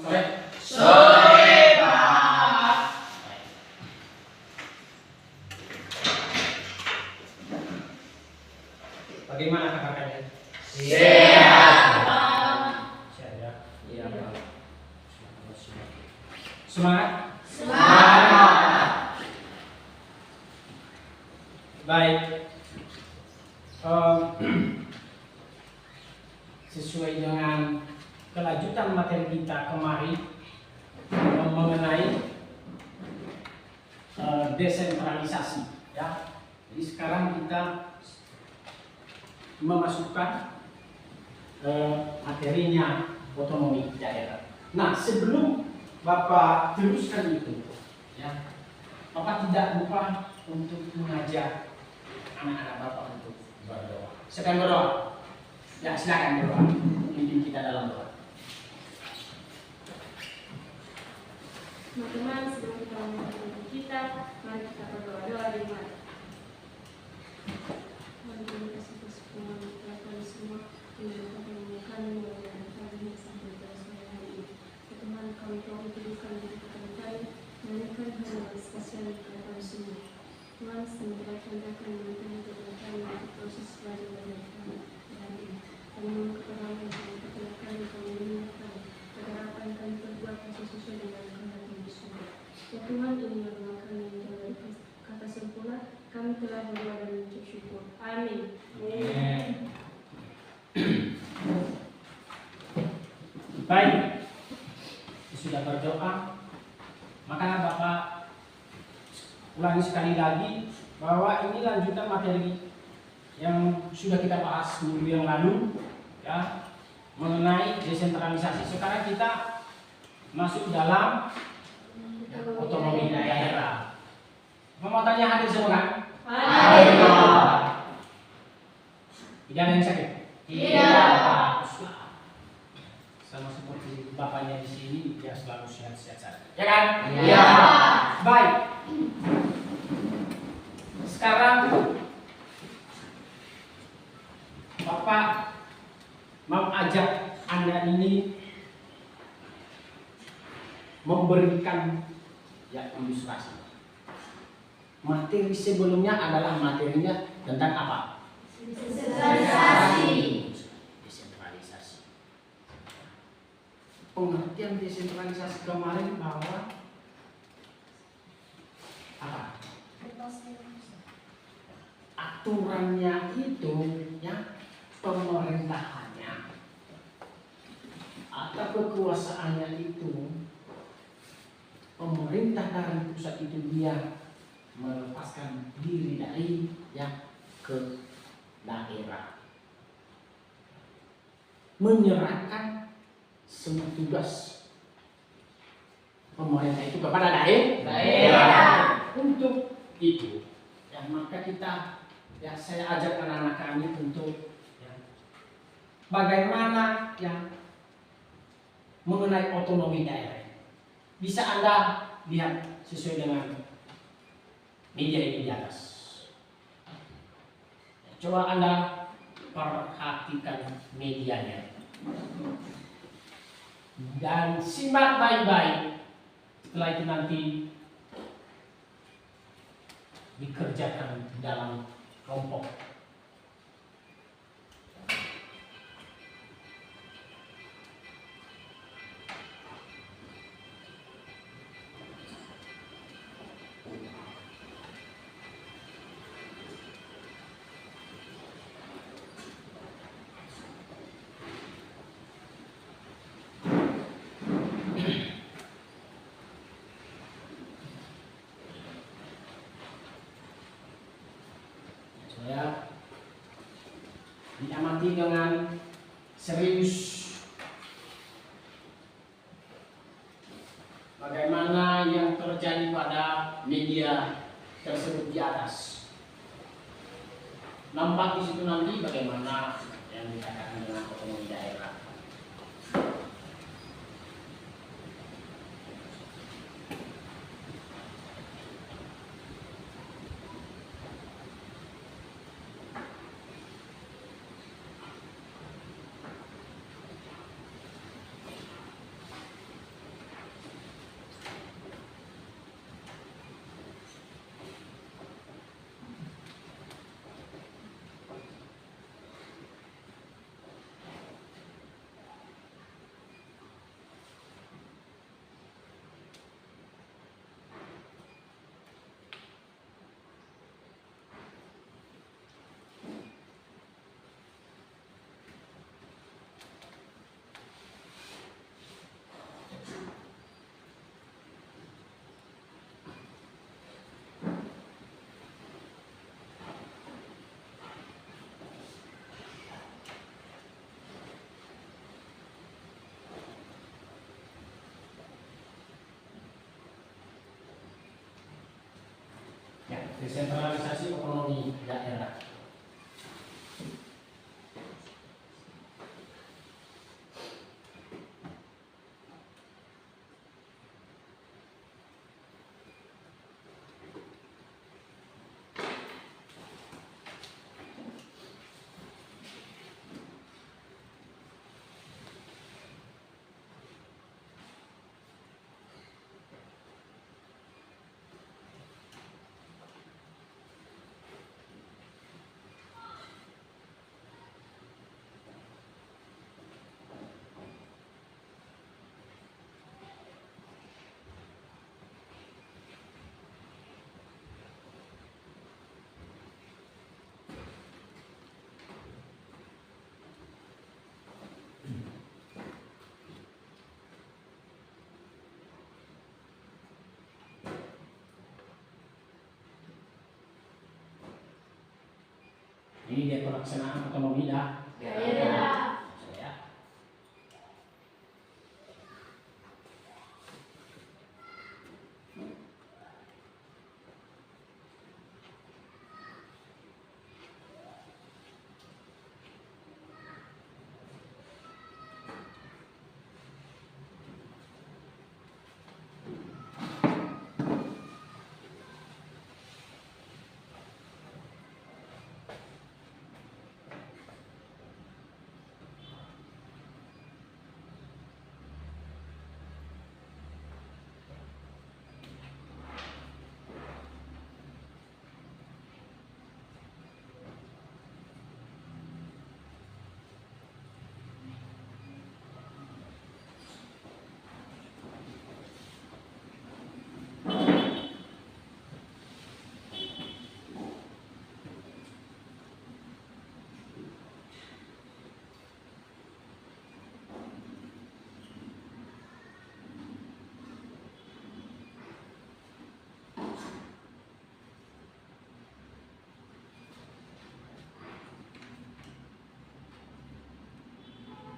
Sore. Sore, Pak. Bagaimana kabar kalian? Sehat, Pak. Sehat ya? Iya, Pak. Semangat? Semangat. Baik. Sesuai dengan kelanjutan materi kita kemarin mengenai desentralisasi, ya. Jadi sekarang kita memasukkan materinya otonomi daerah. Nah, sebelum Bapak teruskan itu, ya, Bapak tidak lupa untuk mengajak anak-anak Bapak untuk berdoa. Silakan berdoa. Ya, silakan berdoa. Pimpin kita dalam doa. Teman-teman, sebelum kita memulai kita, mari kita berdoa. Doa dimulai. Tuhan, terima kasih atas semua kami semua yang dapat menemukan mulai hari ini sampai pada sore hari ini. Ya Tuhan, kami telah dituduhkan diri kami, menunjukkan hal yang spesial kepada kami semua. Tuhan, semoga contohkan menunjukkan kepada kami untuk proses belajar kami hari ini. Kami mohon kepada Allah yang memperkenalkan dan kami mengingatkan agar apa yang kami perbuat sesuai dengan kehendak Yesus. Ya Tuhan, ini adalah kami yang jauh dari kata sempurna. Kami telah berdoa dan mengucap syukur. Amin. Amin. Baik, sudah berdoa, maka Bapak ulangi sekali lagi bahwa ini lanjutan materi yang sudah kita bahas minggu yang lalu, ya, mengenai desentralisasi. Sekarang kita masuk dalam otonomi daerah. Mau tanya hadir semua kan? Hadir, Pak. Tidak ada yang sakit? Tidak, Pak. Sama seperti bapaknya di sini, dia selalu sehat-sehat saja. Ya kan? Iya, Pak. Baik. Sekarang Bapak mau ajak Anda ini memberikan ilustrasi. Materi sebelumnya adalah materinya tentang apa? Desentralisasi. Desentralisasi. Pengertian desentralisasi kemarin bahwa apa? Aturannya itu, ya, pemerintahannya atau kekuasaannya itu, pemerintah dari pusat itu dia melepaskan diri dari yang ke daerah, menyerahkan semua tugas pemerintah itu kepada daerah. Untuk itu, ya, maka kita, ya, saya ajak anak-anak kami untuk, ya, bagaimana yang mengenai otonomi daerah. Bisa Anda lihat sesuai dengan media ini di atas. Coba Anda perhatikan medianya dan simak baik-baik. Setelah itu nanti dikerjakan dalam kelompok. Saya diamati dengan serius bagaimana yang terjadi pada media tersebut di atas. Nampak di situ nanti bagaimana yang dikatakan dengan otonomi daerah. Desentralisasi otonomi daerah. Ini dia pelaksanaan otonomi Daerah. Saya.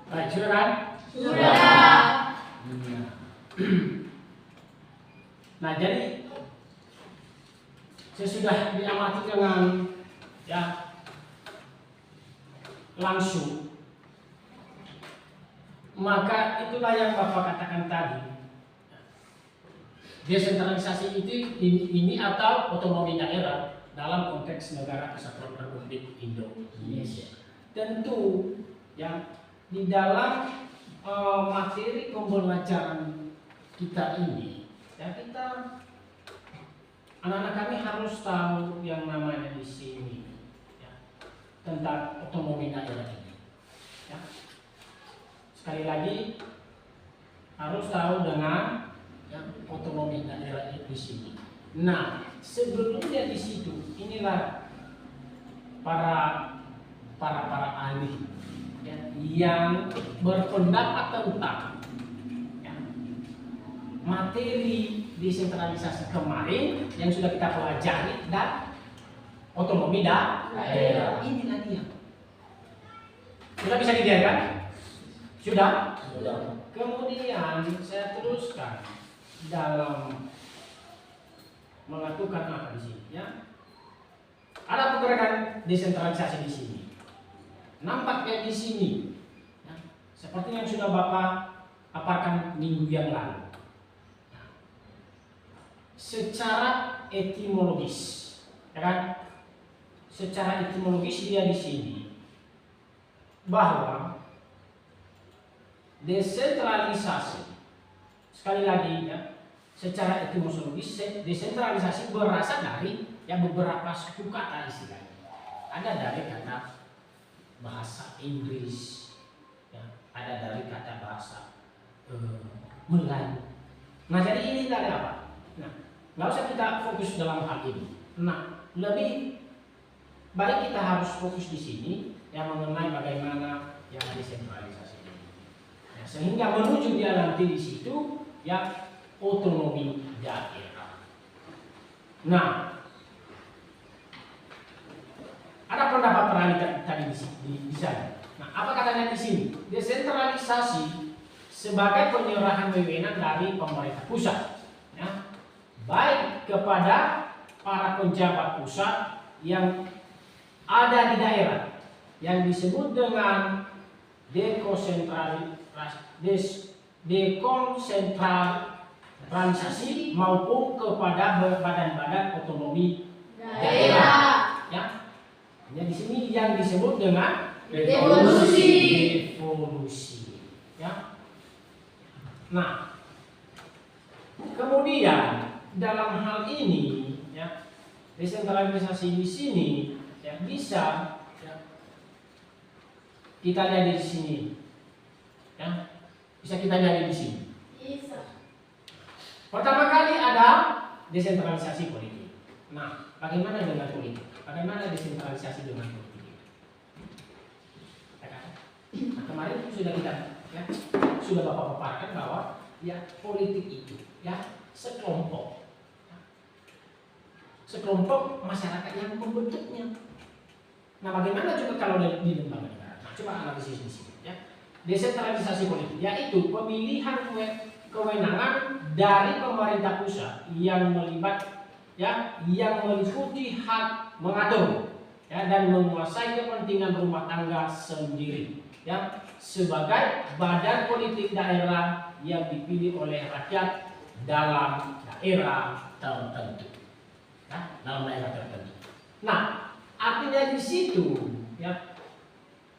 Baik, sudah kan? Sudah. Nah, jadi sesudah diamati dengan ya langsung, maka itulah yang Bapak katakan tadi. Desentralisasi itu ini atau otonomi daerah dalam konteks negara kesatuan Republik Indonesia. Tentu yang di dalam materi pembelajaran kita ini, ya kita anak-anak kami harus tahu yang namanya di sini ya, tentang otonomi daerah ini. Ya. Sekali lagi harus tahu dengan ya, otonomi daerah itu di sini. Nah, sebelumnya di situ inilah para ahli ya, yang berpendapat tentang ya, materi desentralisasi kemarin yang sudah kita pelajari dan otonomi daerah. Inilah dia. Sudah bisa dilihat kan? Sudah? Sudah. Kemudian saya teruskan dalam melakukan apa di sini ya? Ada pergerakan desentralisasi di sini. Nampaknya di sini ya, seperti yang sudah Bapak paparkan minggu yang lalu. Nah, secara etimologis, ya kan? Secara etimologis dia di sini bahwa desentralisasi, sekali lagi ya, secara etimologis desentralisasi berasal dari ya beberapa suku kata istilahnya. Ada dari kata bahasa Inggris, ya, ada dari kata bahasa Melayu. Nah, jadi ini dari apa? Nah, nggak usah kita fokus dalam hal ini. Nah, lebih baik kita harus fokus di sini yang mengenai bagaimana yang desentralisasi ini. Ya, sehingga menuju dia nanti di situ ya otonomi daerah. Nah, ada pendapat tadi di sana. Nah, apa katanya di sini? Desentralisasi sebagai penyerahan wewenang dari pemerintah pusat, ya, baik kepada para penjabat pusat yang ada di daerah yang disebut dengan dekonsentralisasi maupun kepada badan-badan otonomi daerah. Ya, di sini yang disebut dengan Devolusi. Ya. Nah, kemudian dalam hal ini, ya, desentralisasi di sini ya, bisa ya, kita lihat di sini, ya, bisa kita lihat di sini. Pertama kali ada desentralisasi politik. Nah, bagaimana dengan politik? Bagaimana desentralisasi dengan politik? Nah, kemarin sudah kita ya, sudah Bapak paparkan bahwa ya politik itu ya sekelompok masyarakat yang membentuknya. Nah, bagaimana juga kalau di lembaga negara? Nah, coba analisis di sini ya. Desentralisasi politik yaitu pemilihan kewenangan dari pemerintah pusat yang meliputi hak mengatur ya, dan menguasai kepentingan rumah tangga sendiri ya, sebagai badan politik daerah yang dipilih oleh rakyat dalam daerah tertentu. Ya, dalam daerah tertentu. Nah, artinya di situ ya,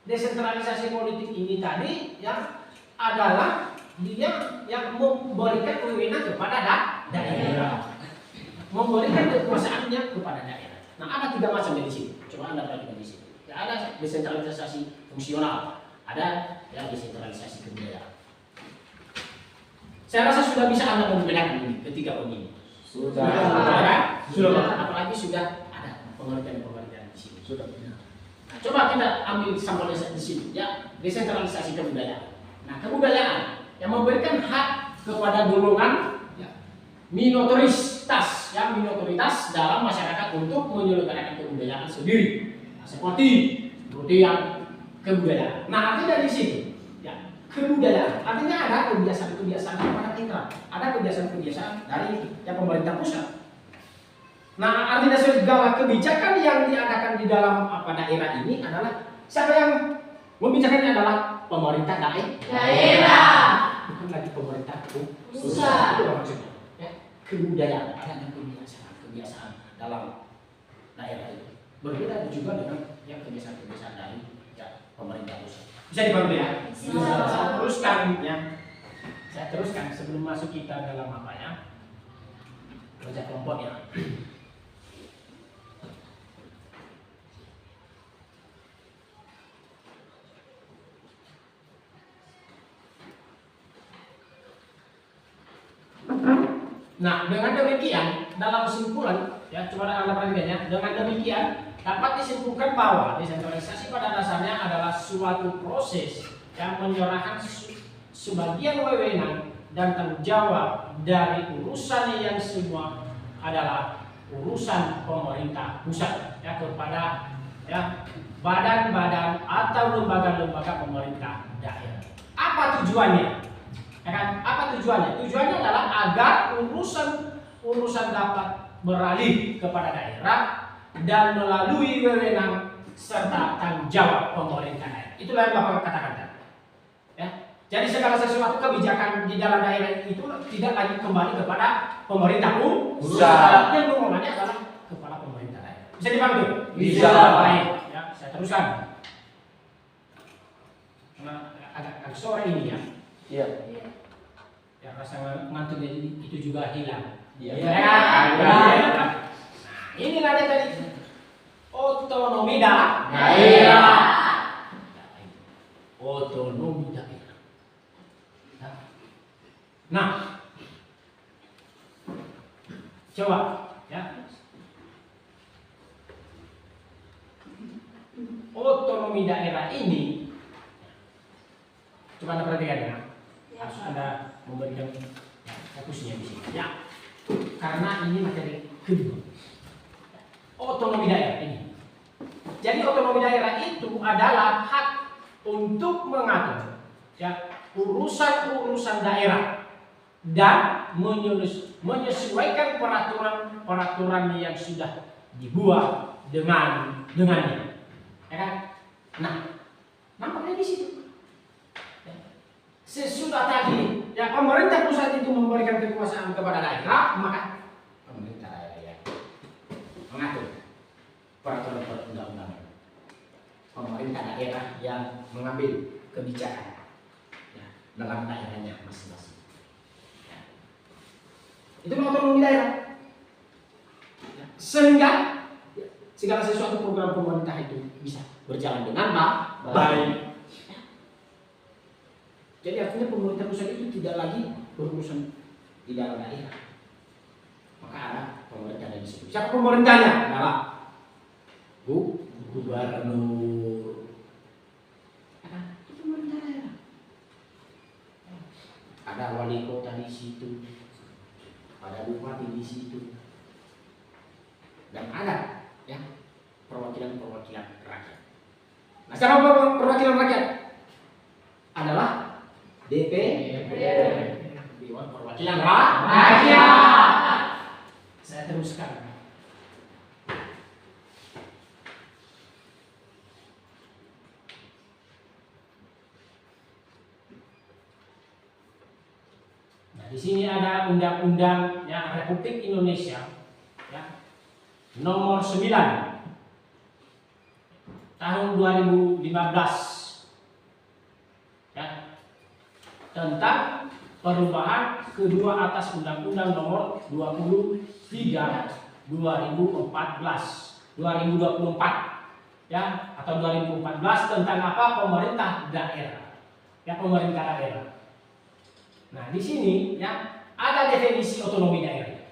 desentralisasi politik ini tadi ya adalah dia yang memberikan kewenangan kepada daerah, memberikan kekuasaannya kepada daerah. Nah, ada 3 macam dari sini. Coba Anda perhatikan di sini. Ya, ada desentralisasi fungsional, ada ya desentralisasi kebudayaan. Saya rasa sudah bisa Anda membedakan ini ketiga ini. Sudah. Apalagi sudah ada pengertian di sini. Sudah. Nah, coba kita ambil sampel di sini ya, desentralisasi kebudayaan. Nah, kebudayaan yang memberikan hak kepada golongan ya, minoritas dalam masyarakat untuk menyelenggarakan kebudayaan sendiri. Nah, seperti yang kebudayaan. Nah, artinya di sini ya, kebudayaan artinya ada kebiasaan-kebiasaan kepada daerah, ada kebiasaan-kebiasaan dari pemerintah pusat. Nah, artinya segala kebijakan yang diadakan di dalam daerah ini adalah siapa yang membicarakannya adalah pemerintah daerah, bukan lagi pemerintah pusat. Itu maksudnya. Ya, kebudayaan ada kebiasaan dalam daerah itu. Berbeda juga dengan yang kebiasaan-kebiasaan dari pemerintah pusat. Bisa dipahami ya? Saya teruskan ya. Saya teruskan sebelum masuk kita dalam kerja kelompok ya. Nah, dengan demikian dalam kesimpulan ya, coba Anda perhatikan ya. Dengan demikian dapat disimpulkan bahwa desentralisasi pada dasarnya adalah suatu proses yang menyerahkan sebagian wewenang dan tanggung jawab dari urusan yang semua adalah urusan pemerintah pusat ya, kepada ya badan-badan atau lembaga-lembaga pemerintah daerah. Apa tujuannya? Ya kan? Apa tujuannya? Tujuannya adalah agar urusan dapat beralih kepada daerah dan melalui wewenang serta tanggung jawab pemerintah daerah. Itulah yang Bapak katakan tadi. Ya. Jadi segala sesuatu kebijakan di dalam daerah itu tidak lagi kembali kepada pemerintah pusat. Yang ngomongnya adalah kepala pemerintah daerah. Bisa dipahami? Bisa. Baik. Ya, saya teruskan. Karena agak sore ini ya. Iya. Ya, rasa ngantuk jadi itu juga hilang. Iya. Nah, inilah dia tadi otonomi daerah. Otonomi daerah. Nah, coba ya. Otonomi daerah ini coba Anda perhatikan ya. Harus Anda memberikan fokusnya di sini ya. Karena ini materi kedua. Otonomi daerah ini. Jadi otonomi daerah itu adalah hak untuk mengatur ya urusan-urusan daerah dan menyesuaikan peraturan yang sudah dibuat dengannya. Ya kan? Nah, nampaknya di situ. Sesudah tadi ya pemerintah pusat itu memberikan kekuasaan kepada daerah, maka pemerintah daerah yang mengatur peraturan perundang-undangan. Pemerintah daerah yang mengambil kebijakan ya, dalam daerahnya masing-masing. Ya. Itu otonomi daerah. Ya. Sehingga segala sesuatu program pemerintah itu bisa berjalan dengan baik. Jadi artinya pemerintah pusat itu tidak lagi berurusan di dalam daerah. Maka ada pemerintah dari situ. Siapa pemerintahnya? Adalah gubernur. Itu pemerintah daerah. Ada wali kota di situ, ada bupati di situ, dan ada ya perwakilan rakyat. Nah, siapa perwakilan rakyat? Adalah DPR, Dewan Perwakilan Rakyat. Saya teruskan. Nah, di sini ada Undang-Undang ya, Republik Indonesia ya, nomor 9 tahun 2015 ya, tentang perubahan kedua atas Undang-Undang nomor 23 2024 ya, atau 2014 tentang apa? Pemerintah daerah. Ya, pemerintah daerah. Nah, di sini ya ada definisi otonomi daerah.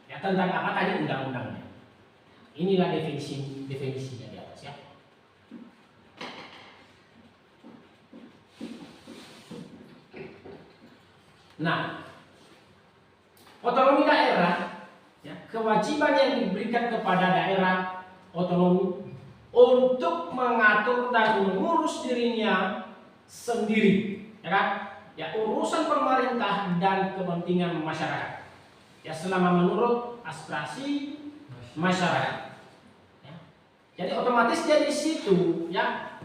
Ya, tentang apa tadi undang-undangnya. Inilah definisinya di atas ya. Nah, otonomi daerah, ya, kewajiban yang diberikan kepada daerah otonomi untuk mengatur dan mengurus dirinya sendiri, ya kan? Ya, urusan pemerintah dan kepentingan masyarakat. Ya, selama menurut aspirasi masyarakat. Ya. Jadi otomatis dari situ, ya,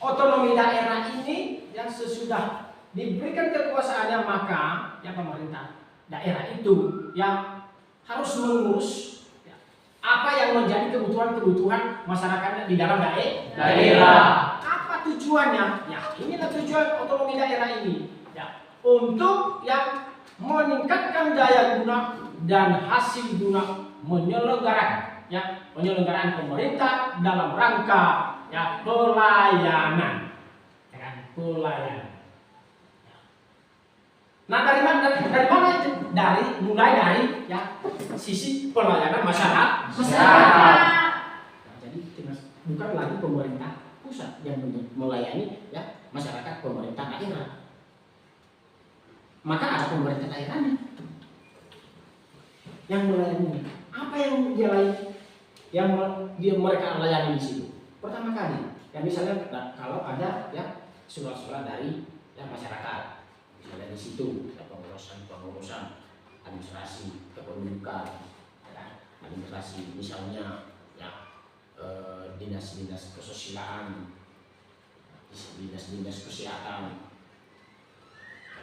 otonomi daerah ini yang sesudah diberikan kekuasaannya, maka ya pemerintah daerah itu yang harus mengurus ya, apa yang menjadi kebutuhan masyarakatnya di dalam daerah. Apa tujuannya? Ya, inilah tujuan otonomi daerah ini. Ya, untuk yang meningkatkan daya guna dan hasil guna penyelenggaraan pemerintah dalam rangka ya pelayanan. Ya kan? Pelayanan. Nah, dari mana itu? Mulai dari ya sisi pelayanan masyarakat. Nah, jadi bukan lagi pemerintah pusat yang melayani ya masyarakat, pemerintah daerah. Maka ada pemerintah daerahnya yang melayani. Apa yang dia layani? Yang mereka layani di situ. Pertama kali, ya misalnya kalau ada ya surat-surat dari ya masyarakat. Misalnya di situ ada pengurusan administrasi kependudukan, ya, administrasi misalnya ya dinas-dinas kesusilaan, dinas-dinas kesehatan.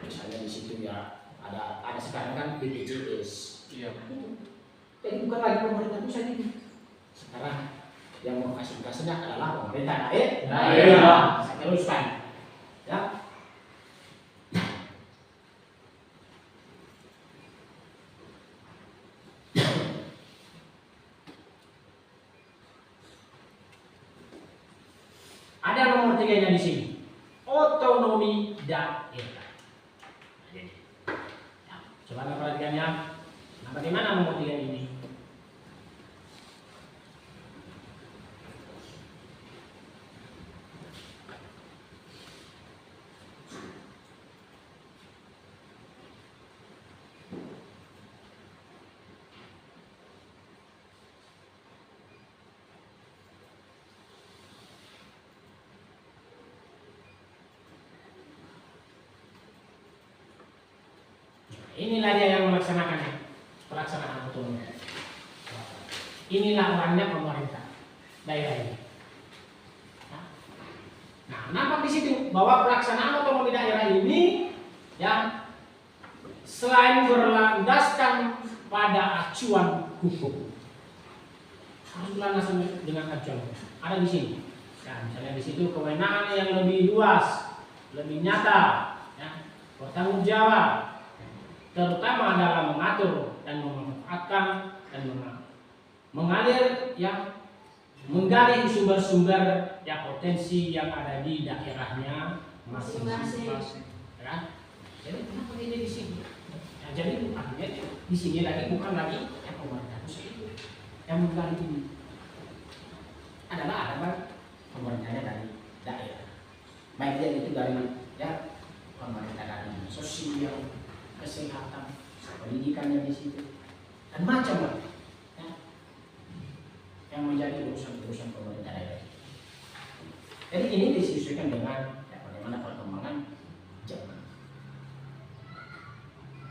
Misalnya di situ ya ada sekarang kan BPJS. Iya. Jadi bukan lagi pemerintah pusat ini. Sekarang yang memfasilitasinya adalah pemerintah daerah. Saya teruskan. Ya. Ada nomor 3-nya di sini. Otonomi daerah. Jadi, ya, coba perhatikannya. Nah, bagaimana nomor 3 ini? Inilah dia yang melaksanakannya, pelaksanaan otonomi. Inilah orangnya pemerintah daerah ini. Nah, nampak di situ bahwa pelaksanaan otonomi daerah ini yang selain berlandaskan pada acuan hukum, harus berlandaskan dengan acuan hukum. Ada di sini. Nah, misalnya di situ kewenangan yang lebih luas, lebih nyata, ya, bertanggung jawab, terutama dalam mengatur dan memanfaatkan dan mengalir yang menggali sumber-sumber ya potensi yang ada di daerahnya masing-masing. Ya. Jadi kenapa ini di sini? Ya, jadi artinya di sini lagi bukan lagi yang pemerintah pusat yang menggali ini adalah pemerintahnya dari daerah. Baik dia itu dari ya pemerintah dari sosial, kesehatan, pendidikannya di situ dan macam-macam ya, yang menjadi urusan-urusan pemerintah daerah. Jadi ini disesuaikan dengan ya, bagaimana perkembangan zaman.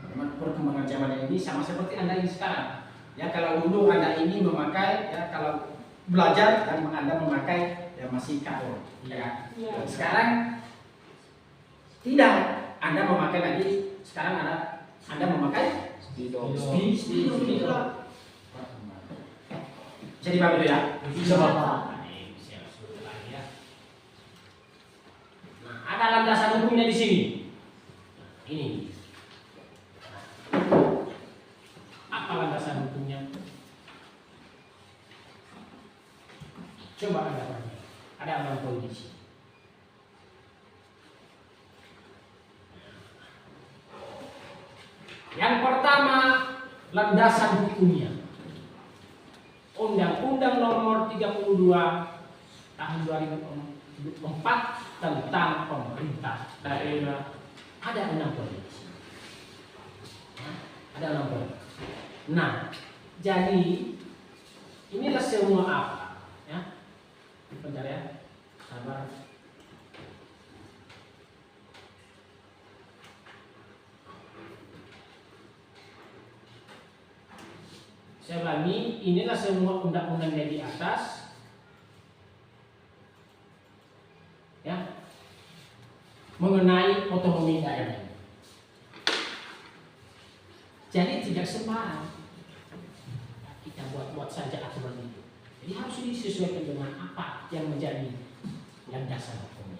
Bagaimana perkembangan zaman ini sama seperti Anda ini sekarang. Ya kalau dulu Anda ini memakai ya kalau belajar dan Anda memakai ya masih kaos. Ya. Sekarang tidak, Anda memakai lagi. Sekarang Anda memakai Speedo. Jadi Bapak itu ya? Bisa Bapak. Nah, ada landasan hukumnya di sini. Nah, ini. Apa landasan hukumnya? Coba Anda tanya. Ada 6 poin di sini. Yang pertama, landasan hukumnya. Undang-Undang Nomor 32 Tahun 2004 tentang pemerintah daerah. Ada 6 poin. Ada 6 poin. Nah, jadi inilah semua apa? Ya, bentar ya, sabar. Saya ulangi, inilah semua undang-undang yang di atas, ya, mengenai otonomi daerah. Jadi tidak sembarang kita buat saja aturan itu. Jadi harus disesuaikan dengan apa yang menjadi landasan hukum.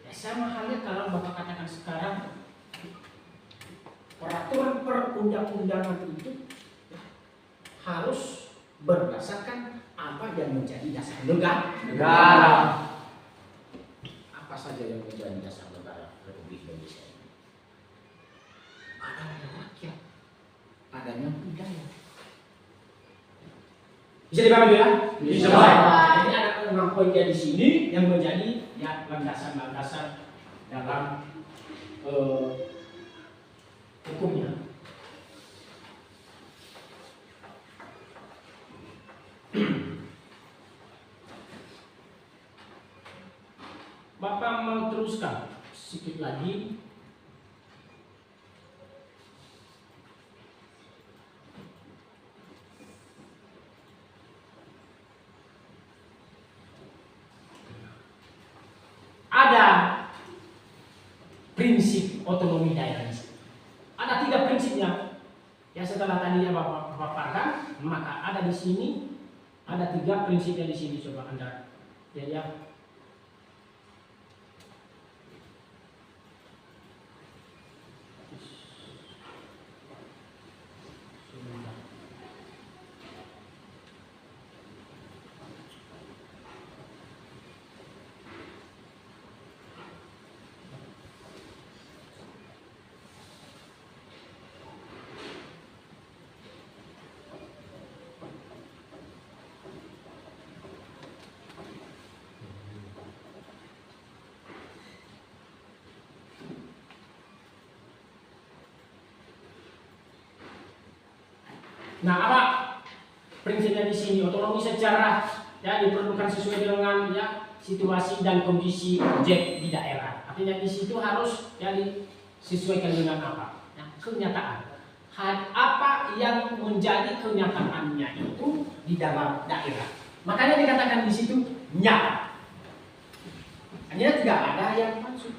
Ya, sama halnya kalau Bapak katakan sekarang peraturan perundang-undangan itu harus berdasarkan apa yang menjadi dasar negara. Apa saja yang menjadi dasar negara Republik Indonesia ini? Adanya rakyat, adanya budaya. Bisa dipahami ya? Bisa, Pak. Jadi ada 6 poin di sini yang menjadi ya landasan-landasan dalam hukumnya. Bapak mau teruskan sedikit lagi. Ada prinsip otonomi daerah. Ada 3 prinsipnya. Ya setelah tadinya Bapak paparkan, maka ada di sini ada 3 prinsipnya di sini. Coba Anda lihat ya. Nah, apa prinsipnya di sini? Otonomi secara ya diperlukan sesuai dengan ya situasi dan kondisi objek di daerah. Artinya di situ harus ya disesuaikan dengan apa? Ya, kenyataan. Apa yang menjadi kenyataannya itu di dalam daerah. Makanya dikatakan di situ nyata. Hanya tidak ada yang palsu,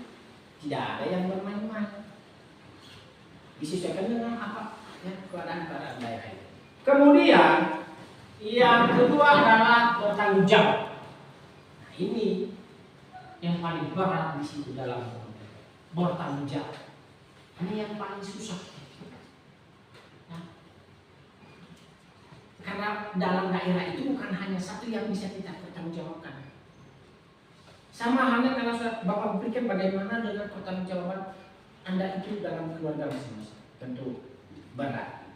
tidak ada yang bermain-main. Disesuaikan dengan apa ya, keadaan daerah itu. Kemudian yang kedua adalah bertanggung jawab. Nah, ini yang paling berat di situ dalam bertanggung jawab. Ini yang paling susah. Karena dalam daerah itu bukan hanya satu yang bisa kita pertanggungjawabkan. Sama halnya karena Bapak berpikir bagaimana dengan pertanggungjawaban Anda itu dalam keluarga masing-masing. Tentu berat.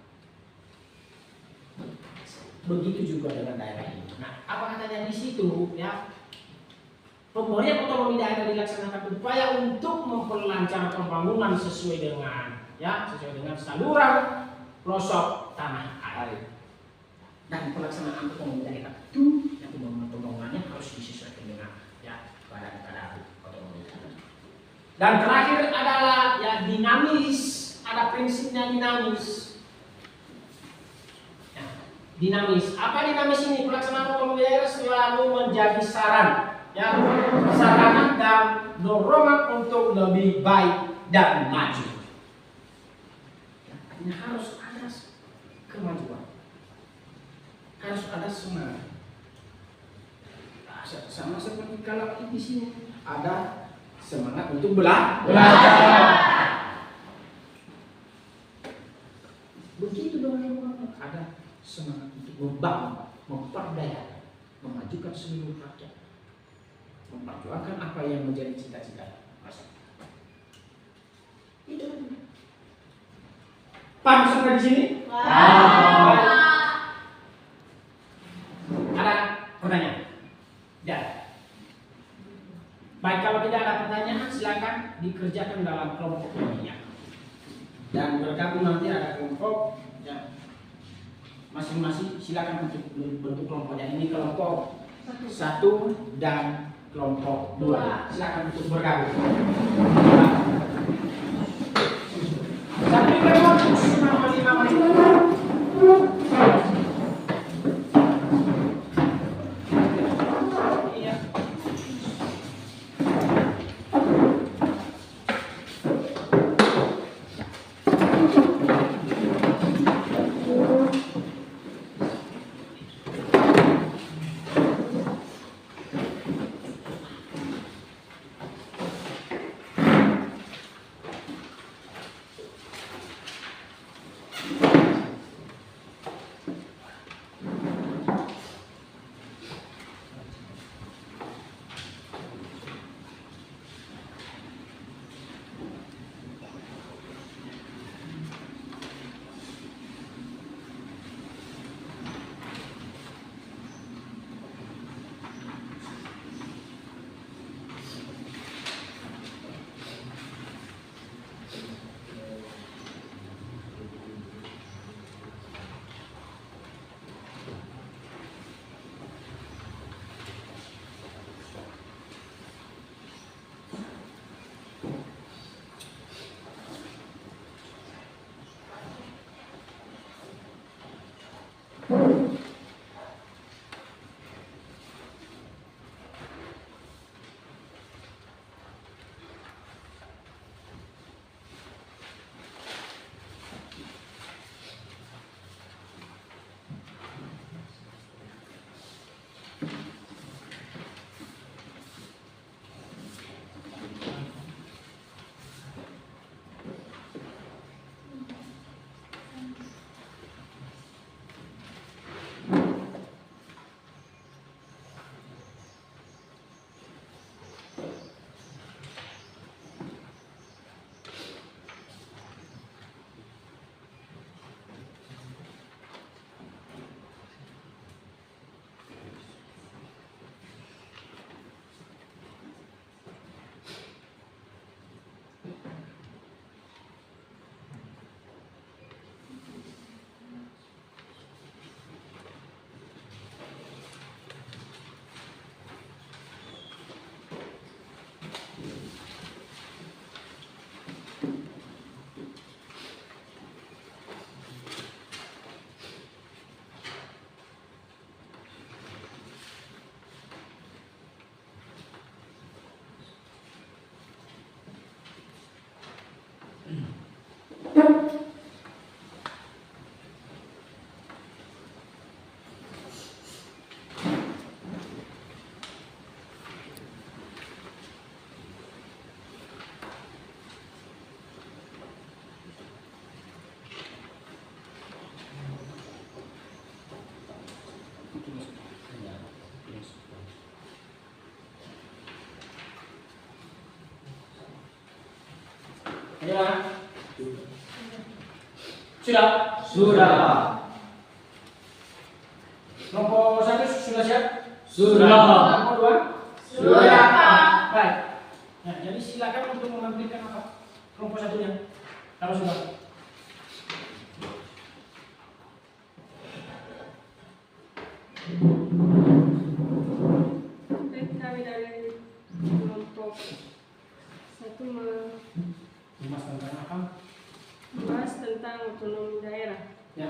Begitu juga dengan daerah ini. Nah, apa katanya di situ ya? Pemberian otonomi daerah dilaksanakan upaya untuk memperlancar pembangunan sesuai dengan saluran pelosok tanah air. Dan pelaksanaan otonomi daerah itu yang pembangunannya harus disesuaikan dengan keadaan otonomi daerah. Dan terakhir adalah dinamis, ada prinsipnya dinamis. Dinamis. Apa dinamis ini? Pelaksanaan otonomi daerah selalu menjadi sarana dan dorongan untuk lebih baik dan maju. Artinya harus ada kemajuan. Harus ada semangat. Sama seperti kalau di sini ada semangat untuk belajar. Begitu dengan ada semangat untuk membangun, memperdayakan, memajukan seluruh rakyat, memperjuangkan apa yang menjadi cita-cita masyarakat. Itu. Paham sampai di sini? Ada pertanyaan? Tidak. Baik, kalau tidak ada pertanyaan, silakan dikerjakan dalam kelompok ini. Dan bergabung nanti ada kelompok masing-masing, silakan untuk bentuk kelompoknya. Ini kelompok 1 dan kelompok 2. Silakan untuk bergabung. Sampai kelompok selama 5 menit. Bagaimana? Sudah? Sudah, Pak. Kelompok 1 sudah siap? Sudah, Pak. Kelompok 2? Sudah, Pak. Baik. Nah, jadi silakan untuk menampilkan apa? Kelompok satunya. Kalau sudah. Baik, kami dari kelompok 1 Mas tentang apa? membahas tentang otonomi daerah. Ya.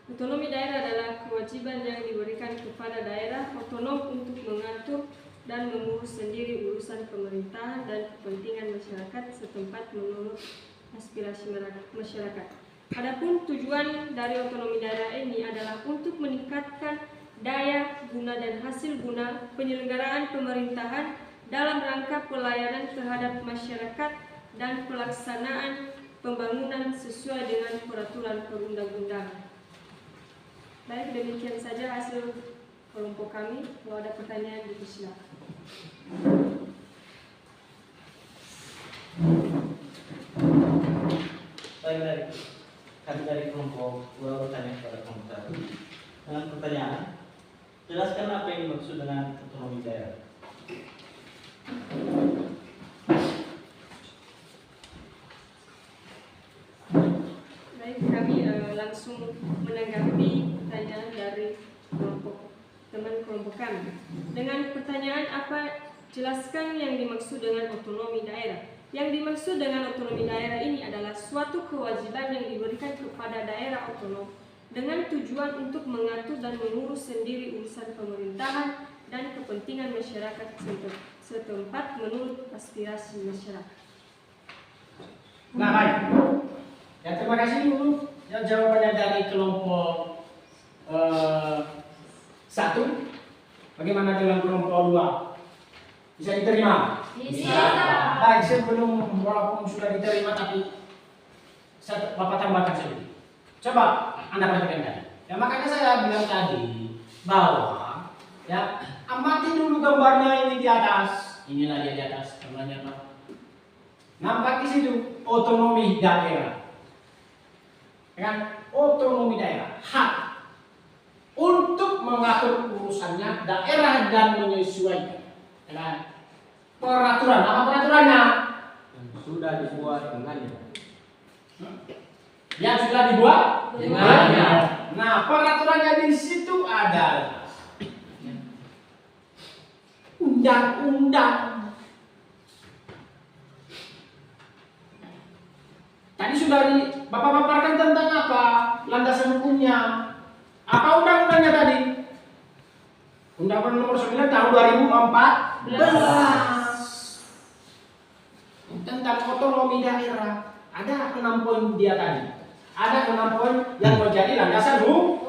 Otonomi daerah adalah kewajiban yang diberikan kepada daerah otonom untuk mengatur dan mengurus sendiri urusan pemerintahan dan kepentingan masyarakat setempat menurut aspirasi masyarakat. Adapun tujuan dari otonomi daerah ini adalah untuk meningkatkan daya guna dan hasil guna penyelenggaraan pemerintahan dalam rangka pelayanan terhadap masyarakat dan pelaksanaan pembangunan sesuai dengan peraturan perundang-undangan. Baik, demikian saja hasil kelompok kami. Kalau ada pertanyaan, dipersilakan. Baik, kami dari kelompok dua bertanya kepada kelompok satu dengan pertanyaan, jelaskan apa yang dimaksud dengan otonomi daerah. Baik, kami langsung menanggapi pertanyaan dari teman kelompok kami. Dengan pertanyaan apa, jelaskan yang dimaksud dengan otonomi daerah. Yang dimaksud dengan otonomi daerah ini adalah suatu kewajiban yang diberikan kepada daerah otonom dengan tujuan untuk mengatur dan mengurus sendiri urusan pemerintahan dan kepentingan masyarakat setempat menurut aspirasi masyarakat. Nah, baik. Ya, terima kasih dulu. Ya, jawabannya dari kelompok 1. Bagaimana dengan kelompok 2? Bisa diterima? Bisa. Baik, sebelum walaupun sudah diterima tapi Bapak tambahkan sedikit. Coba Anda perhatikan tadi. Ya, makanya saya bilang tadi bahwa ya amati dulu gambarnya ini di atas. Inilah dia di atas gambarnya, Pak. Nampak di situ otonomi daerah. Kan? Otonomi daerah, hak untuk mengatur urusannya daerah dan menyesuaikan. Kan? Peraturan, apa peraturannya? Sudah dibuat dengannya. Yang sudah dibuat Dengannya. Nah, peraturannya di situ adalah undang-undang. Tadi sudah Bapak paparkan tentang apa? Landasan hukumnya. Apa undang-undangnya tadi? Undang-Undang Nomor 9 Tahun 2014 tentang otonomi daerah. Ada 6 poin dia tadi. Ada 6 poin yang menjadi landasan hukum.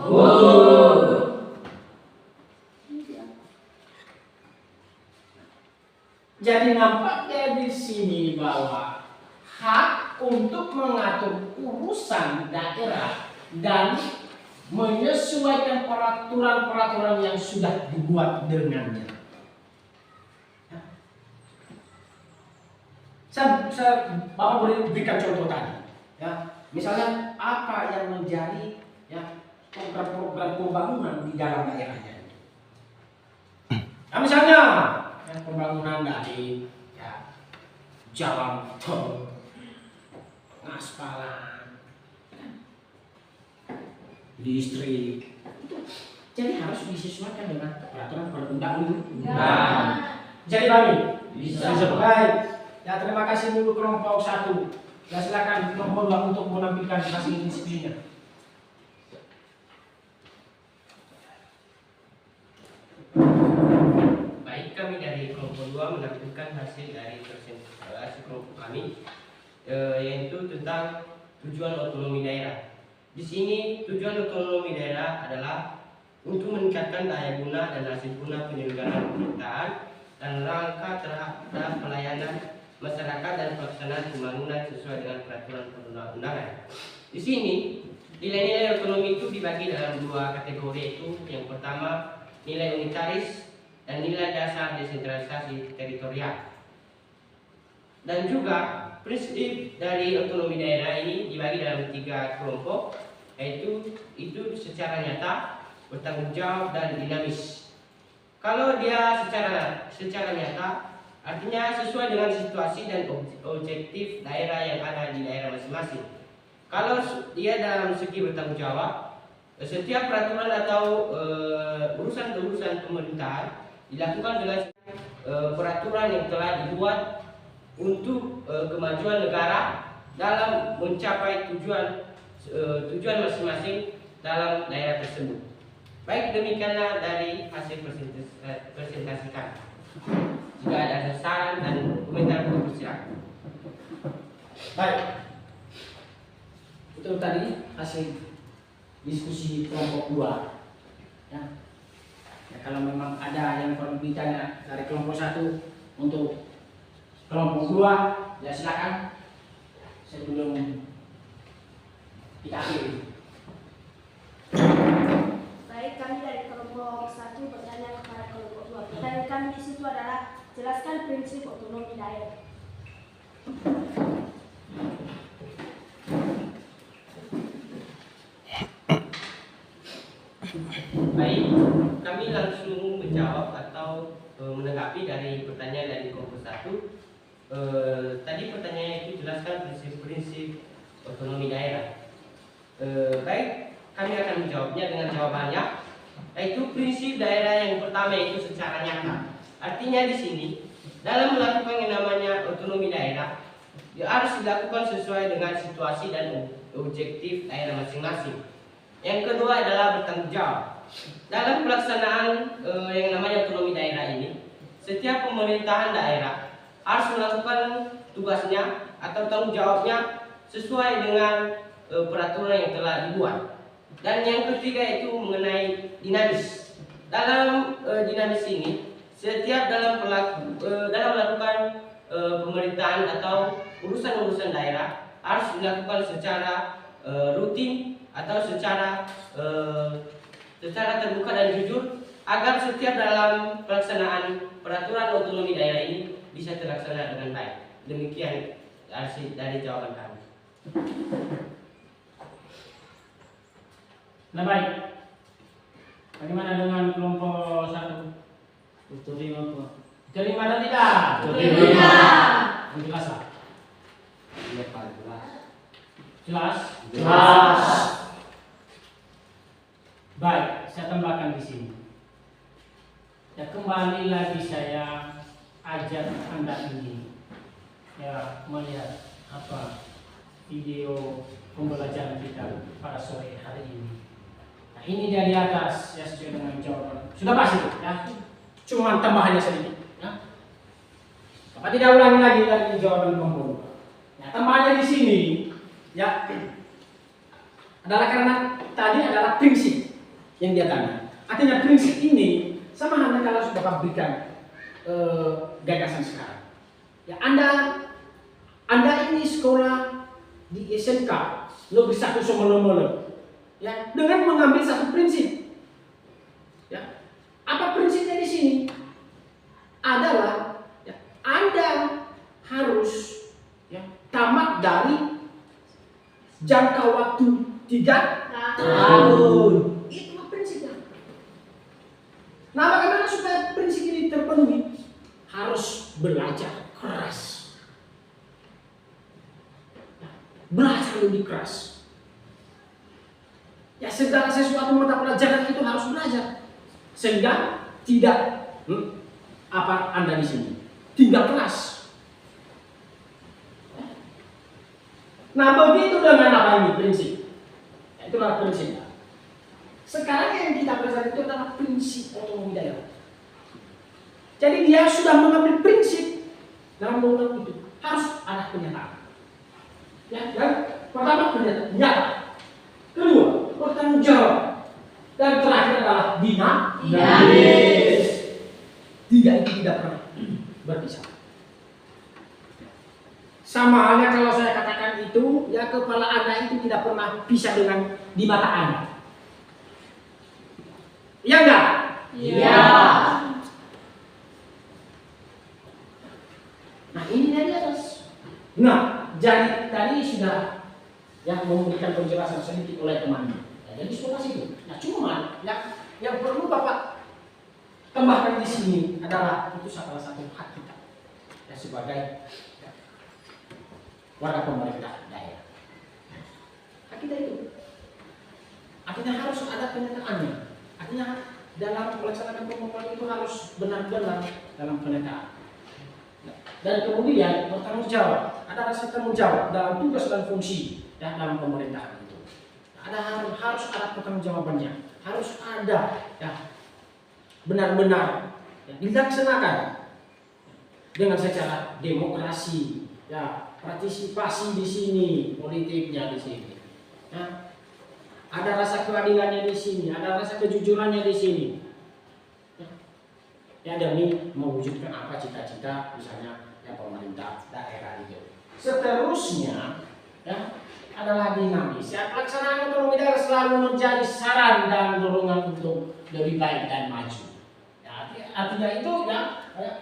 Jadi nampaknya di sini bahwa hak untuk mengatur urusan daerah dan menyesuaikan peraturan-peraturan yang sudah dibuat dengannya. Bapak berikan contoh tadi. Ya, misalnya apa yang menjadi ya program-program pembangunan di dalam daerahnya. Nah, misalnya ya, pembangunan dari ya, jalan tol, pengaspalan, listrik, jadi harus disesuaikan dengan peraturan perundang-undangan. Jadi Bami, Bisa. Baik. Ya, terima kasih dulu kelompok 1. Ya, silakan kelompok 2 untuk menampilkan hasil diskusinya. Baik, kami dari kelompok 2 menampilkan hasil dari presentasi kelompok kami, yaitu tentang tujuan otonomi daerah. Di sini tujuan otonomi daerah adalah untuk meningkatkan daya guna dan hasil guna penyelenggaraan pemerintahan dan rangka terhadap pelayanan masyarakat dan pelaksanaan pembangunan sesuai dengan peraturan perundang-undangan. Di sini nilai-nilai otonomi itu dibagi dalam 2 kategori, yaitu yang pertama nilai unitaris dan nilai dasar desentralisasi teritorial. Dan juga prinsip dari otonomi daerah ini dibagi dalam 3 kelompok, yaitu itu secara nyata, bertanggung jawab, dan dinamis. Kalau dia secara nyata, artinya sesuai dengan situasi dan objektif daerah yang ada di daerah masing-masing. Kalau dia dalam segi bertanggung jawab, setiap peraturan atau urusan-urusan pemerintahan dilakukan dengan peraturan yang telah dibuat untuk kemajuan negara dalam mencapai tujuan masing-masing dalam daerah tersebut. Baik, demikianlah dari hasil presentasikan. Jika ada saran dan komentar, silakan. Baik, itu tadi hasil diskusi kelompok 2 ya. Ya, kalau memang ada yang perlu ditanya dari kelompok 1 untuk kelompok 2, ya silakan sebelum kita akhiri. Baik, kami dari kelompok 1 bertanya kepada kelompok 2. Pertanyaan kami di situ adalah jelaskan prinsip otonomi daerah. Baik, kami langsung menjawab atau menanggapi dari pertanyaan dari kelompok 1. Tadi pertanyaannya itu jelaskan prinsip-prinsip otonomi daerah. Baik, kami akan menjawabnya dengan jawabannya, yaitu prinsip daerah yang pertama itu secara nyata. Artinya di sini dalam melakukan yang namanya otonomi daerah, ya harus dilakukan sesuai dengan situasi dan objektif daerah masing-masing. Yang kedua adalah bertanggung jawab. Dalam pelaksanaan yang namanya otonomi daerah ini, setiap pemerintahan daerah harus melakukan tugasnya atau tanggung jawabnya sesuai dengan peraturan yang telah dibuat. Dan yang ketiga itu mengenai dinamis. Dalam dinamis ini, setiap dalam melakukan pemerintahan atau urusan-urusan daerah harus dilakukan secara rutin atau secara terbuka dan jujur, agar setiap dalam pelaksanaan peraturan otonomi daerah ini bisa terlaksana dengan baik. Demikian dari jawaban kami. Nah baik, bagaimana dengan kelompok 1? Terima Pak. Terima atau tidak? Terima. Jelas lah. Iya Pak, jelas. Jelas? Jelas. Baik, saya tambahkan di sini. Ya, kembali lagi saya ajak Anda ini ya melihat video pembelajaran kita pada sore hari ini. Nah, ini dia di atas ya, sesuai dengan jawaban. Sudah pasti ya. Cuma tambahannya sedikit ya. Bapak tidak ulangi lagi dari jawaban kelompok. Ya, tambahannya di sini ya adalah karena tadi adalah prinsip yang dia tanya. Artinya prinsip ini sama halnya kalau sudah berikan gagasan sekarang. Ya, Anda ini sekolah di SMK Negeri 1 Somolomolo ya, dengan mengambil satu prinsip. Ya. Apa prinsipnya di sini? Adalah ya, Anda harus ya, tamat dari jangka waktu 3 tahun. Itu prinsipnya. Nah, bagaimana supaya prinsip ini terpenuhi? Harus belajar keras. Belajar lebih keras. Ya, segala sesuatu mata pelajaran itu harus belajar. Sehingga tidak Anda di sini tinggal kelas. Nah, begitu dengan apa ini prinsip? Itulah prinsipnya. Sekarang yang kita pelajari itu adalah prinsip otonomi daerah. Jadi dia sudah mengambil prinsip dalam undang-undang itu, harus ada pernyataan. Ya, yang pertama pernyataan nyata, kedua bertanggung jawab, dan terakhir adalah dinamis. Tiga itu tidak pernah berpisah. Sama halnya kalau saya katakan itu, ya kepala Anda itu tidak pernah pisah dengan di mata Anda. Iya enggak? Iya. Nah, ini dari atas. Nah, jadi tadi sudah yang memberikan penjelasan sedikit oleh teman. Ya, jadi sudah itu. Nah, cuma yang perlu Bapak tambahkan di sini adalah itu salah satu hak kita ya, sebagai ya, warga pemerintah daerah. Hak kita itu. Artinya harus ada penyataannya. Artinya dalam pelaksanaan pembangunan itu harus benar-benar dalam penyertaan. Dan kemudian bertanggung jawab, ada rasa tanggung jawab dalam tugas dan fungsi ya, dalam pemerintahan itu. Harus ada pertanggungjawabannya, harus ada ya benar-benar ya, dilaksanakan dengan secara demokrasi, ya partisipasi di sini, politiknya di sini. Ya. Ada rasa keadilannya di sini, ada rasa kejujurannya di sini. Ya demi mewujudkan apa cita-cita misalnya ya pemerintah daerah itu. Seterusnya ya adalah dinamis. Ya, pelaksanaan otonomi daerah selalu menjadi saran dan dorongan untuk lebih baik dan maju. Ya, artinya itu ya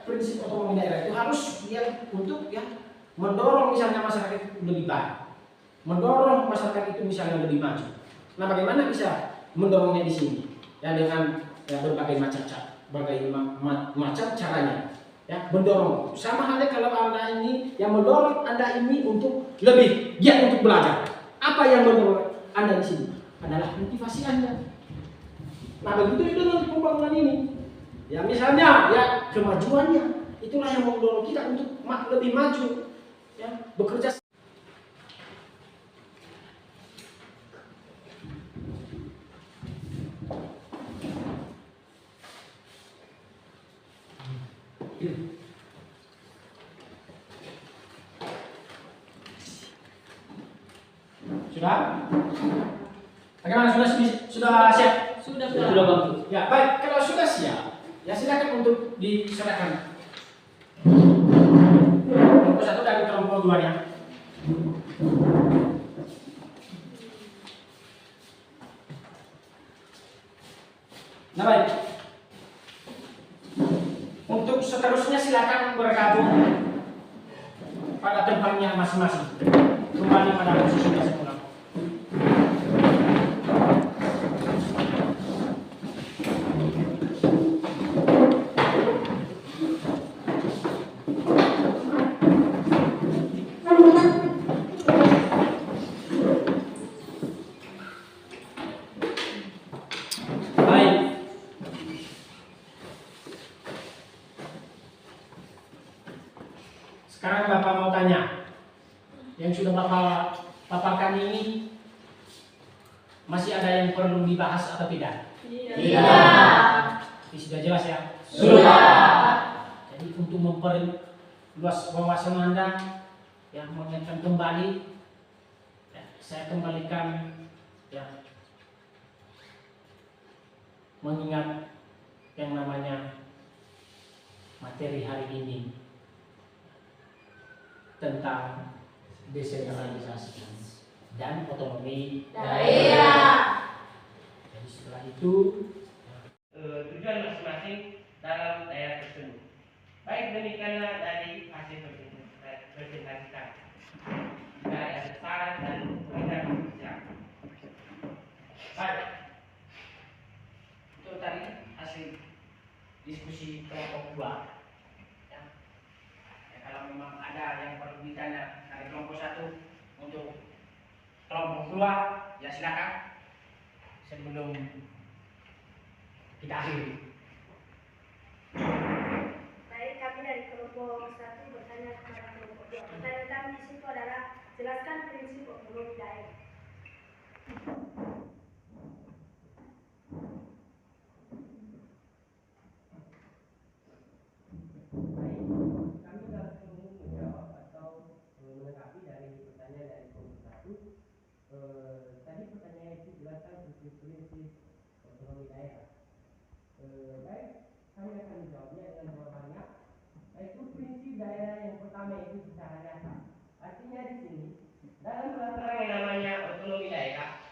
prinsip otonomi daerah itu harus ya untuk ya mendorong misalnya masyarakat itu lebih baik, mendorong masyarakat itu misalnya lebih maju. Nah, bagaimana bisa mendorongnya di sini? Ya dengan ya, berbagai macam caranya. Ya, mendorong. Sama halnya kalau Anda ini yang mendorong Anda ini untuk lebih giat untuk belajar. Apa yang mendorong Anda di sini? Adalah motivasi Anda. Nah, begitu dengan pembangunan ini. Ya, misalnya ya kemajuannya itulah yang mendorong kita untuk lebih maju. Ya, bekerja. Sudah? Bagaimana sudah siap? Sudah Bang. Ya, baik. Kalau sudah siap, ya silakan untuk diserahkan. Kelompok 1 dan kelompok 2-nya. Nah, baik. Untuk seterusnya silakan bergabung pada tempatnya masing-masing. Kembali pada posisinya semula. Sekarang Bapak mau tanya, yang sudah Bapak paparkan ini masih ada yang perlu dibahas atau tidak? Iya. Ini sudah jelas ya? Sudah. Jadi untuk memperluas wawasan Anda, yang mengingatkan kembali, ya, saya kembalikan ya mengingat yang namanya materi hari ini tentang desentralisasi dan otonomi Daerah. Jadi setelah itu tujuan masing-masing dalam daerah tersebut. Baik demikianlah dari hasil presentasi kami. Jika ada saran dan perbedaan silakan. Baik. Itu tadi hasil diskusi kelompok 2. Kalau memang ada yang perlu ditanya dari kelompok 1 untuk kelompok 2, ya silakan sebelum kita akhiri. Baik, kami dari kelompok 1 bertanya kepada kelompok 2. Pertanyaan kami di situ adalah jelaskan prinsip otonomi daerah. Tadi pertanyaan itu jelaskan prinsip otonomi daerah. Baik, kami akan menjawabnya dengan jawabannya. Yaitu prinsip daerah yang pertama itu secara nyata. Artinya di sini dalam pelaksanaan yang namanya otonomi daerah,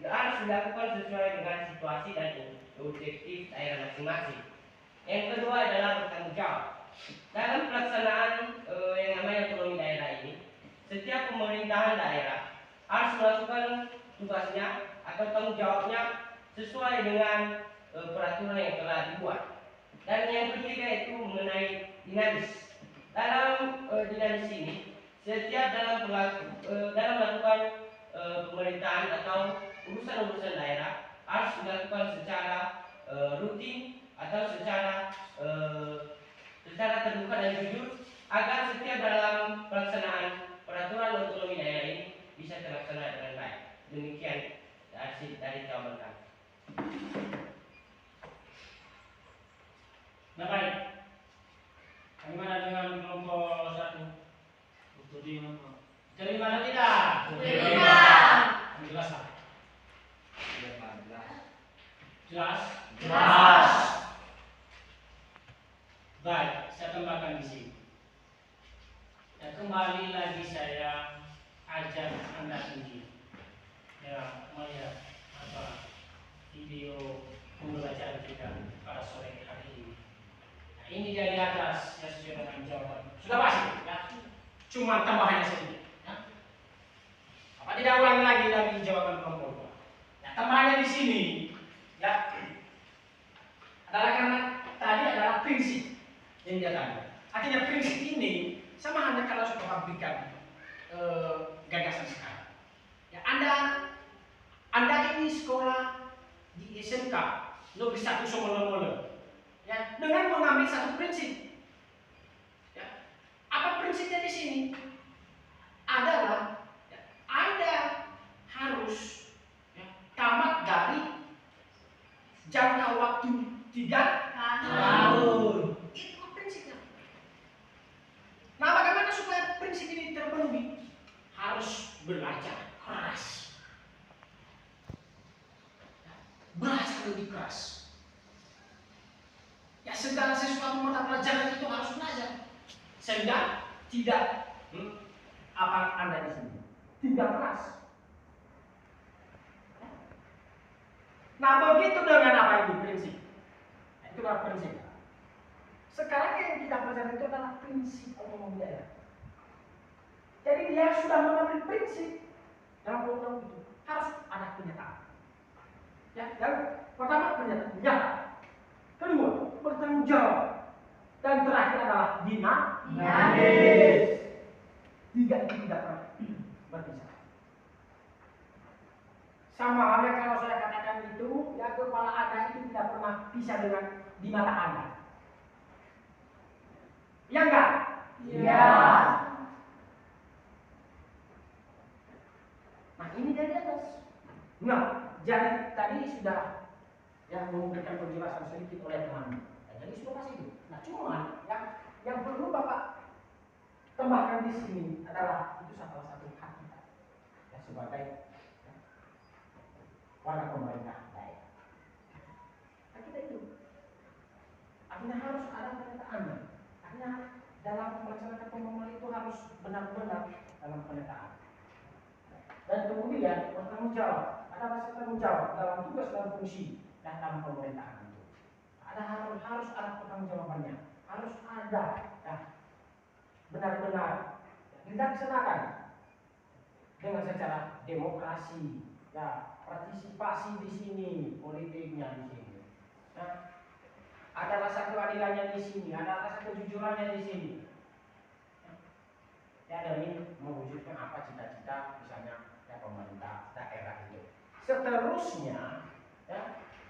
ya harus dilakukan sesuai dengan situasi dan objektif daerah masing-masing. Yang kedua adalah bertanggung jawab. Dalam pelaksanaan yang namanya otonomi daerah ini, setiap pemerintahan daerah harus melakukan tugasnya atau tanggung jawabnya sesuai dengan peraturan yang telah dibuat. Dan yang ketiga itu mengenai dinamis. Dalam dinamis ini, setiap dalam melakukan pemerintahan atau urusan-urusan daerah harus dilakukan secara rutin atau secara terbuka dan jujur agar setiap dalam pelaksanaan peraturan otonomi daerah ini bisa terlaksana dengan baik. Demikian dari jawaban kami. Nah baik, bagaimana dengan kelompok 1? Terima atau tidak? Terima. Jelas tak? Jelas? Jelas. Baik, saya tambahkan di sini. Ya, kembali lagi saya ajak Anda sendiri ya melihat video pembelajaran kita pada sore hari ini. Nah, ini dari atas ya sesuai dengan jawaban. Sudah pasti ya. Cuma tambahannya sedikit. Ya. Apa tidak ulangi lagi dari jawaban kelompok 2. Ya, tambahannya di sini ya adalah karena tadi adalah prinsip yang dia tanya. Artinya prinsip ini sama halnya kalau sudah pabrikan gagasan sekarang. Ya, Anda ini sekolah di SMK Negeri 1 Somolomolo, ya, dengan mengambil satu prinsip. Ya, apa prinsipnya di sini? Adalah ya, Anda harus ya, tamat dari jangka waktu 3 tahun. Itu prinsipnya. Nah, bagaimana supaya prinsip ini terpenuhi? Harus belajar keras. Belajar lebih keras. Ya, segala sesuatu mata pelajaran itu harus belajar. Sehingga tidak apa Anda di sini tidak keras. Nah, begitu dengan apa itu prinsip. Nah, itu adalah prinsip. Sekarang yang kita pelajari itu adalah prinsip otonomi daerah. Jadi dia sudah mengambil prinsip dalam program itu harus ada kenyataan. Ya, yang pertama kenyataan nyata. Kedua, bertanggung jawab. Dan terakhir adalah dinamis. 3 itu tidak pernah berpisah. Sama halnya kalau saya katakan itu, ya kepala Anda itu tidak pernah pisah dengan di mata Anda. Ya enggak? Iya. Nah, ini dari atas. Nah, jadi tadi sudah yang memberikan penjelasan sedikit oleh teman. Nah, jadi sudah pasti itu. Nah, cuma yang perlu Bapak tambahkan di sini adalah itu salah satu hak kita ya, sebagai warga pemerintah daerah. Hak kita itu. Artinya harus ada penyertaannya. Artinya dalam melaksanakan pembangunan itu harus benar-benar dalam penyertaan. Dan kemudian bertanggung jawab. Ada rasa tanggung jawab dalam tugas dan fungsi dan dalam pemerintahan itu. Harus ada pertanggungjawabannya. Harus ada ya, benar-benar dilaksanakan dengan secara demokrasi, ya, partisipasi di sini, politiknya di sini. Nah, ada rasa keadilannya di sini, ada rasa kejujurannya di sini. Ya, demi mewujudkan apa cita-cita misalnya ya pemerintah daerah itu. Seterusnya, ya,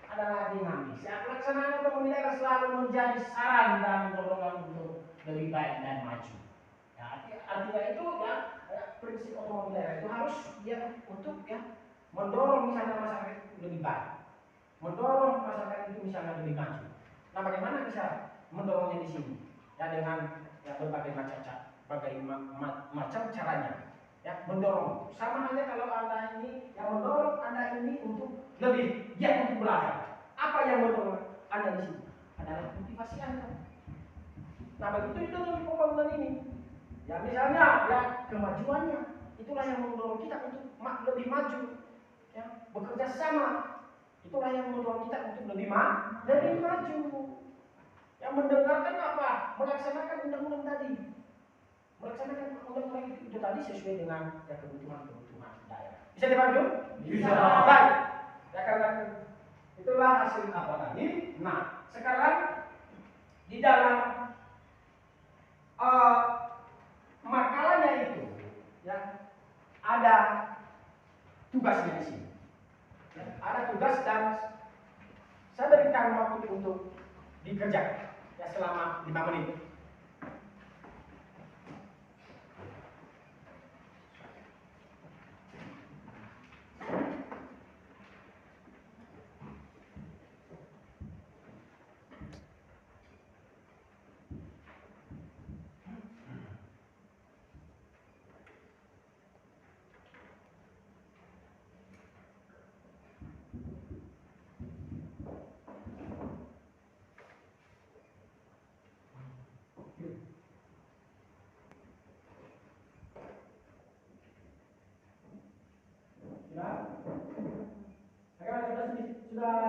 adalah dinamis. Ya, pelaksanaan otonomi daerah selalu menjadi saran dan dorongan untuk lebih baik dan maju. Ya, artinya itu ya, prinsip otonomi daerah itu harus dia untuk ya mendorong misalnya masyarakat itu lebih baik, mendorong masyarakat itu misalnya lebih maju. Nah, bagaimana bisa mendorongnya di sini? Ya, dengan ya, berbagai macam caranya. Ya, mendorong. Sama halnya kalau Anda ini yang mendorong Anda ini untuk lebih giat untuk belajar. Apa yang mendorong Anda di sini? Adalah motivasi Anda. Nah, begitu itu dalam pembangunan ini. Ya, misalnya ya kemajuannya itulah yang mendorong kita untuk lebih maju. Ya, bekerja sama itulah yang mendorong kita untuk lebih maju. Yang mendengarkan apa? Melaksanakan undang-undang tadi. melaksanakan undang-undang itu tadi sesuai dengan ya, kebutuhan daerah. Bisa dipahami dulu? Bisa. Baik. Ya karena itulah hasil apa tadi. Nah, sekarang di dalam makalahnya itu ya ada tugasnya di sini. Ya, ada tugas dan saya berikan waktu untuk dikerjakan ya selama 5 menit. Sudah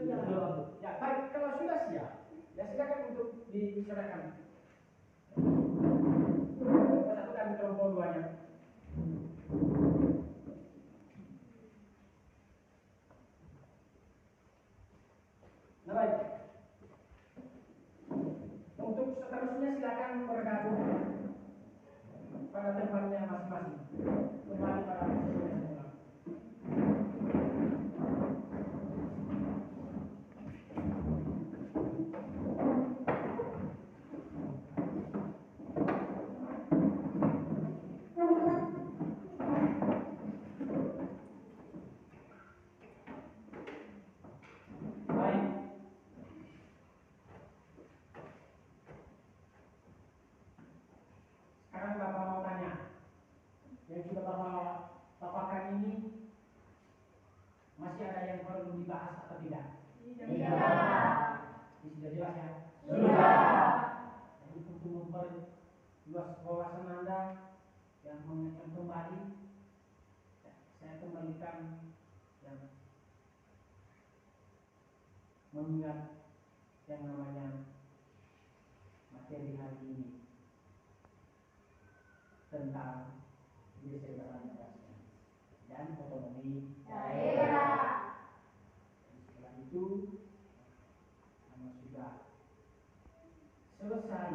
siap? Sudah. Ya, baik. Kalau sudah siap, ya silakan untuk diserahkan. Satu kami telepon duanya. Nah, baik. Untuk seterusnya silakan bergabung pada tempatnya masing-masing. Kembali pada posisinya semula. Baik. Sekarang Bapak mau tanya, yang sudah Bapak paparkan ini masih ada yang perlu dibahas atau tidak? Ini sudah jelas ya? Jadi untuk memperluas wawasan Anda yang mengingatkan kembali, ya, saya kembalikan yang mengingat yang namanya materi hari ini tentang desentralisasi dan otonomi daerah. Setelah itu karena sudah selesai,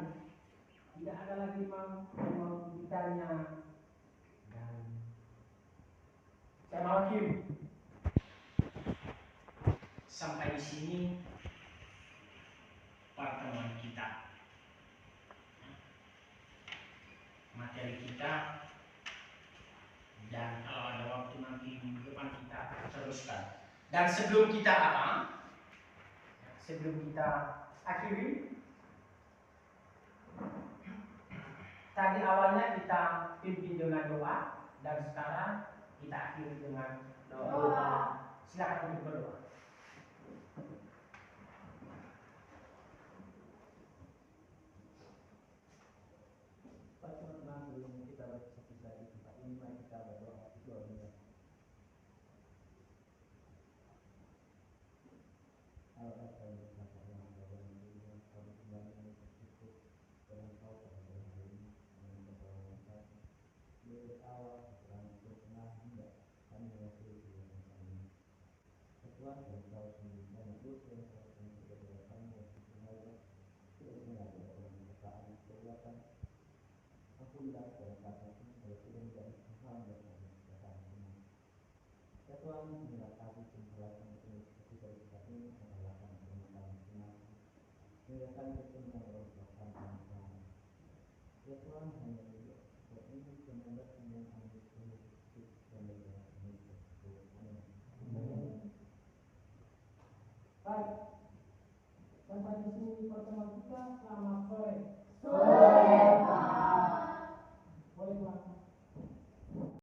tidak ada lagi yang mau ditanya dan saya mau akhiri. Sampai di sini pertemuan kita. Materi kita, dan kalau ada waktu nanti minggu depan kita teruskan. Dan sebelum kita apa? Sebelum kita akhiri, tadi awalnya kita pimpin dengan doa dan sekarang kita akhiri dengan doa. Silakan untuk berdoa. Pak teman-teman, sebelum kita berpisah di tempat ini, mari kita berdoa kedua-duanya. Allah akan berkata yang ada dalam dirinya, kami kembali yang bersyukur dan engkau pada dalam hari ini dengan pertolongan kami. Dari awal setelah tengah hingga kami mengasihi Tuhan kami. Tuhan dan engkau sendiri banyak dosa yang telah kami perbuat kami yang sengaja tidak sengaja dalam perkataan perbuatan. Ampunilah segala kami kalau sudah menjadi penghalang bagi kesehatan kami. Ya Tuhan, inilah kami memperlakukan betul seperti dari kita ini memperlakukan terima kami masing-masing. Inilah kami bertemu dengan orang tua kami sama-sama. Ya Tuhan, hanya dia buat ini menambah dengan amin Kristus dan berdoa Indonesia. Amin. Baik. Sampai di sini pertemuan kita. Selamat sore.